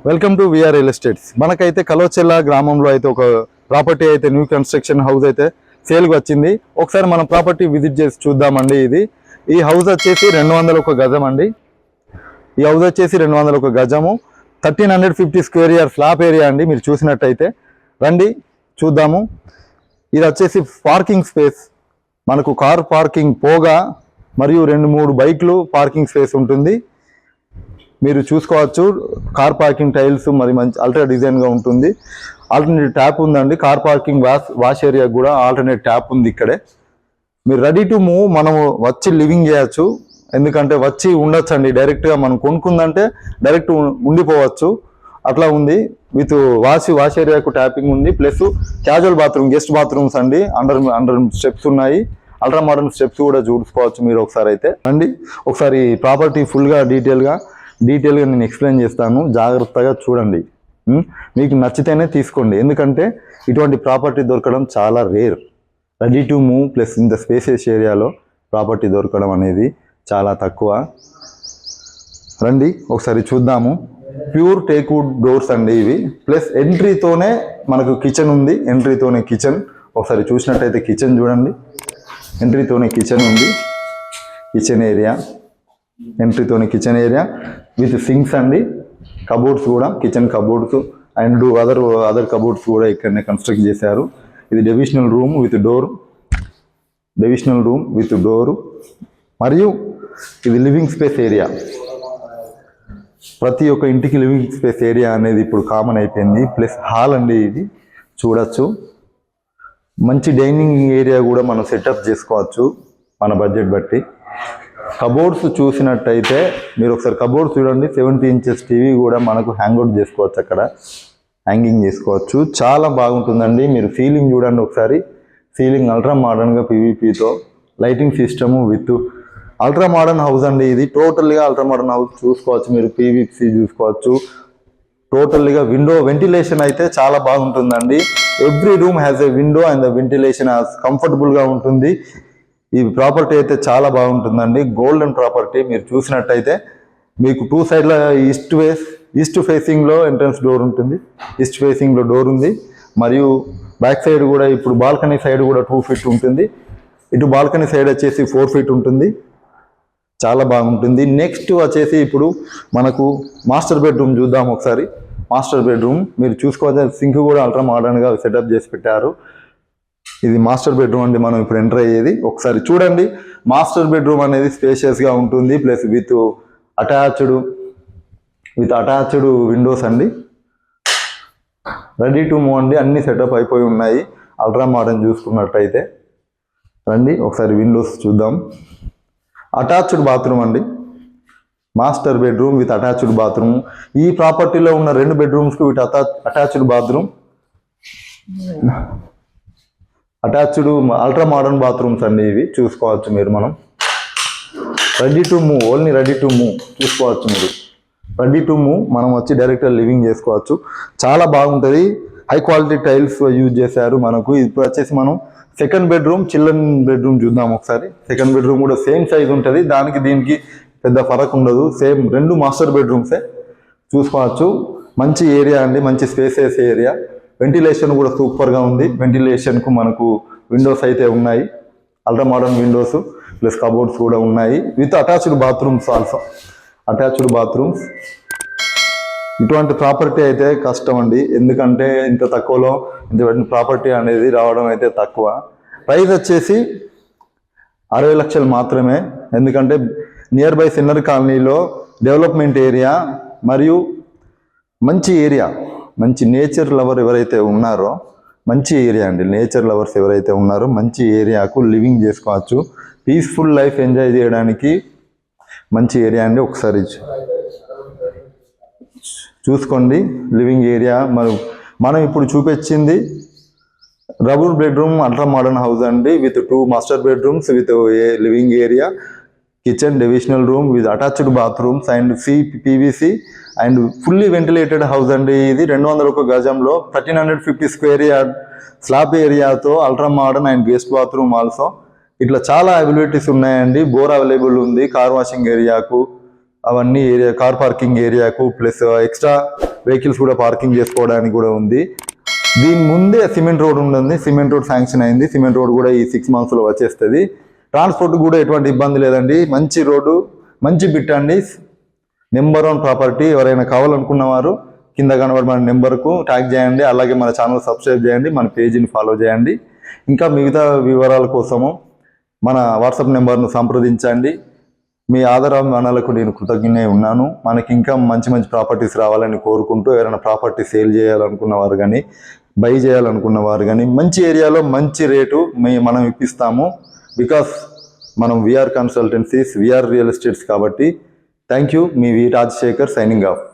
Welcome to VR real estates. మనకైతే కలోచెల్ల గ్రామంలో అయితే ఒక ప్రాపర్టీ అయితే న్యూ కన్స్ట్రక్షన్ హౌస్ అయితే సేల్కి వచ్చింది. ఒకసారి మనం ప్రాపర్టీ విజిట్ చేసి చూద్దామండి. ఈ హౌస్ వచ్చేసి 201 గజం అండి. ఈ హౌస్ వచ్చేసి 201 గజము, 1350 స్క్వేర్ యార్డ్ స్లాబ్ ఏరియా అండి. మీరు చూసినట్టయితే రండి చూద్దాము. ఇది వచ్చేసి పార్కింగ్ స్పేస్, మనకు కార్ పార్కింగ్ పోగా మరియు 2-3 బైక్లు పార్కింగ్ స్పేస్ ఉంటుంది. మీరు చూసుకోవచ్చు. కార్ పార్కింగ్ టైల్స్ మరి మంచి అల్ట్రా డిజైన్గా ఉంటుంది. ఆల్టర్నేట్ ట్యాప్ ఉందండి. కార్ పార్కింగ్ వాష్ ఏరియా కూడా ఆల్టర్నేట్ ట్యాప్ ఉంది ఇక్కడే. మీరు రెడీ టు మూవ్, మనము వచ్చి లివింగ్ చేయొచ్చు. ఎందుకంటే వచ్చి ఉండొచ్చు అండి. డైరెక్ట్గా మనం కొనుక్కుందంటే డైరెక్ట్ ఉండిపోవచ్చు, అట్లా ఉంది. విత్ వాష్ ఏరియాకు ట్యాపింగ్ ఉంది. Plus casual bathroom, guest bathrooms అండి. అండర్ స్టెప్స్ ఉన్నాయి. అల్ట్రా మోడర్న్ స్టెప్స్ కూడా చూసుకోవచ్చు మీరు ఒకసారి అయితే రండి. ఒకసారి ప్రాపర్టీ ఫుల్గా డీటెయిల్గా నేను ఎక్స్ప్లెయిన్ చేస్తాను. జాగ్రత్తగా చూడండి. మీకు నచ్చితేనే తీసుకోండి. ఎందుకంటే ఇటువంటి ప్రాపర్టీ దొరకడం చాలా rare. Ready to move plus ఇంత స్పేసెస్ ఏరియాలో ప్రాపర్టీ దొరకడం అనేది చాలా తక్కువ. రండి ఒకసారి చూద్దాము. ప్యూర్ టేక్వుడ్ డోర్స్ అండి ఇవి. ప్లస్ ఎంట్రీతోనే మనకు కిచెన్ ఉంది. ఎంట్రీతోనే కిచెన్ ఒకసారి చూసినట్టయితే కిచెన్ చూడండి. ఎంట్రీతోనే కిచెన్ ఉంది. కిచెన్ ఏరియా, ఎంట్రీతోనే కిచెన్ ఏరియా విత్ సింక్స్ అండి. కబోర్డ్స్ కూడా, kitchen cupboards and other cupboards కూడా ఇక్కడనే కన్స్ట్రక్ట్ చేశారు. ఇది డివిజనల్ రూమ్ విత్ డోరు మరియు ఇది లివింగ్ స్పేస్ ఏరియా. ప్రతి ఒక్క ఇంటికి లివింగ్ స్పేస్ ఏరియా అనేది ఇప్పుడు కామన్ అయిపోయింది. ప్లస్ హాల్ అండి. ఇది చూడొచ్చు. మంచి డైనింగ్ ఏరియా కూడా మనం సెటప్ చేసుకోవచ్చు మన బడ్జెట్ బట్టి. కబోర్డ్స్ చూసినట్టయితే మీరు ఒకసారి కబోర్డ్స్ చూడండి. 70 ఇంచెస్ టీవీ కూడా మనకు హ్యాంగ్అవుట్ చేసుకోవచ్చు, అక్కడ హ్యాంగింగ్ చేసుకోవచ్చు. చాలా బాగుంటుందండి. మీరు సీలింగ్ చూడండి ఒకసారి. సీలింగ్ అల్ట్రా మోడర్న్గా పీవీపీతో lighting system with ultra modern house అండి. ఇది టోటల్గా అల్ట్రా మోడర్న్ హౌస్ చూసుకోవచ్చు. మీరు పీవీసీ చూసుకోవచ్చు. టోటల్గా వెంటిలేషన్ అయితే చాలా బాగుంటుందండి. Every room has a window and the ventilation కంఫర్టబుల్గా ఉంటుంది. ఈ ప్రాపర్టీ అయితే చాలా బాగుంటుందండి. Golden property. మీరు చూసినట్టయితే మీకు 2 సైడ్ల ఈస్ట్ ఫేసింగ్లో ఎంట్రన్స్ డోర్ ఉంటుంది. ఈస్ట్ ఫేసింగ్లో డోర్ ఉంది. మరియు బ్యాక్ సైడ్ కూడా ఇప్పుడు బాల్కనీ సైడ్ కూడా 2 ఫీట్ ఉంటుంది. ఇటు బాల్కనీ సైడ్ వచ్చేసి 4 ఫీట్ ఉంటుంది. చాలా బాగుంటుంది. నెక్స్ట్ వచ్చేసి ఇప్పుడు మనకు మాస్టర్ బెడ్రూమ్ చూద్దాం ఒకసారి. మాస్టర్ బెడ్రూమ్ మీరు చూసుకోవచ్చు. సింక్ కూడా అల్ట్రా మోడర్న్గా సెటప్ చేసి పెట్టారు. ఇది మాస్టర్ బెడ్రూమ్ అండి. మనం ఇప్పుడు ఎంటర్ అయ్యేది ఒకసారి చూడండి. మాస్టర్ బెడ్రూమ్ అనేది స్పేషియస్గా ఉంటుంది. ప్లస్ విత్ అటాచ్డ్ విండోస్ అండి. రెడీ టు మూవ్ అండి. అన్ని సెటప్ అయిపోయి ఉన్నాయి. అల్ట్రా మోడర్న్ చూసుకున్నట్టయితే రండి ఒకసారి విండోస్ చూద్దాం. అటాచ్డ్ బాత్రూమ్ అండి. Master bedroom with attached bathroom. ఈ ప్రాపర్టీలో ఉన్న 2 బెడ్రూమ్స్కి with attached bathroom, attached ultra modern bathrooms అండి. ఇవి చూసుకోవచ్చు మీరు. మనం ready to move, only ready to move చూసుకోవచ్చు మీరు. రెడీ టు మూవ్ మనం వచ్చి డైరెక్ట్గా లివింగ్ చేసుకోవచ్చు. చాలా బాగుంటుంది. హై క్వాలిటీ టైల్స్ యూజ్ చేశారు మనకు. ఇప్పుడు వచ్చేసి మనం సెకండ్ బెడ్రూమ్, చిల్డ్రన్ బెడ్రూమ్ చూద్దాం ఒకసారి. సెకండ్ బెడ్రూమ్ కూడా సేమ్ సైజ్ ఉంటుంది. దీనికి పెద్ద ఫరక్ ఉండదు. సేమ్ 2 మాస్టర్ బెడ్రూమ్సే చూసుకోవచ్చు. మంచి ఏరియా అండి. మంచి స్పేసెస్ ఏరియా. వెంటిలేషన్ కూడా సూపర్గా ఉంది. వెంటిలేషన్కు మనకు విండోస్ అయితే ఉన్నాయి. Ultra modern Windows plus cupboards కూడా ఉన్నాయి. With attached bathrooms also. Attached bathrooms. ఇటువంటి ప్రాపర్టీ అయితే కష్టం అండి. ఎందుకంటే ఇంత తక్కువలో ఇంత ప్రాపర్టీ అనేది రావడం అయితే తక్కువ. ప్రైస్ వచ్చేసి 60 లక్షలు మాత్రమే. ఎందుకంటే నియర్ బై సిన్నర్ కాలనీలో డెవలప్మెంట్ ఏరియా మరియు మంచి ఏరియా, మంచి నేచర్ లవర్ ఎవరైతే ఉన్నారో, మంచి ఏరియా అండి. నేచర్ లవర్స్ ఎవరైతే ఉన్నారో మంచి ఏరియాకు లివింగ్ చేసుకోవచ్చు. పీస్ఫుల్ లైఫ్ ఎంజాయ్ చేయడానికి మంచి ఏరియా అండి. ఒకసారి చూసుకోండి లివింగ్ ఏరియా. మనం ఇప్పుడు చూపించింది double bedroom ultra modern house అండి. With 2 master bedrooms with living area, kitchen, divisional room with attached bathrooms and PVC and fully ventilated house అండి. ఇది 201 గజంలో 1350 స్క్వేర్ యార్డ్ స్లాబ్ ఏరియాతో ultra modern and guest bathroom also. ఇట్లా చాలా availabilities ఉన్నాయండి. Bore available ఉంది car washing ఏరియాకు, అవన్నీ ఏరియా, కార్ పార్కింగ్ ఏరియాకు, ప్లస్ ఎక్స్ట్రా వెహికల్స్ కూడా పార్కింగ్ చేసుకోవడానికి కూడా ఉంది. దీని ముందే సిమెంట్ రోడ్ ఉంటుంది, సిమెంట్ రోడ్ శాంక్షన్ అయింది, సిమెంట్ రోడ్ కూడా ఈ 6 monthsలో వచ్చేస్తుంది. ట్రాన్స్పోర్ట్ కూడా ఎటువంటి ఇబ్బంది లేదండి, మంచి రోడ్డు, మంచి బిట్ అండి. Number 1 property. ఎవరైనా కావాలనుకున్న వారు కింద కనబడిన నెంబర్కు ట్యాగ్ చేయండి, అలాగే మన ఛానల్ సబ్స్క్రైబ్ చేయండి, మన పేజీని ఫాలో చేయండి. ఇంకా మిగతా వివరాల కోసము మన వాట్సాప్ నెంబర్ను సంప్రదించండి. మీ ఆదరాభిమానాలకు నేను కృతజ్ఞుడై ఉన్నాను. మనకి ఇంకా మంచి మంచి ప్రాపర్టీస్ రావాలని కోరుకుంటూ, ఎవరైనా ప్రాపర్టీ సేల్ చేయాలనుకున్న వారు కానీ, బై చేయాలనుకున్న వారు కానీ, మంచి ఏరియాలో మంచి రేటు మనం ఇప్పిస్తాము. బికాస్ మనం VR consultancies, VR real estates కాబట్టి. Thank you. మీ వి రాజశేఖర్ సైనింగ్ ఆఫ్.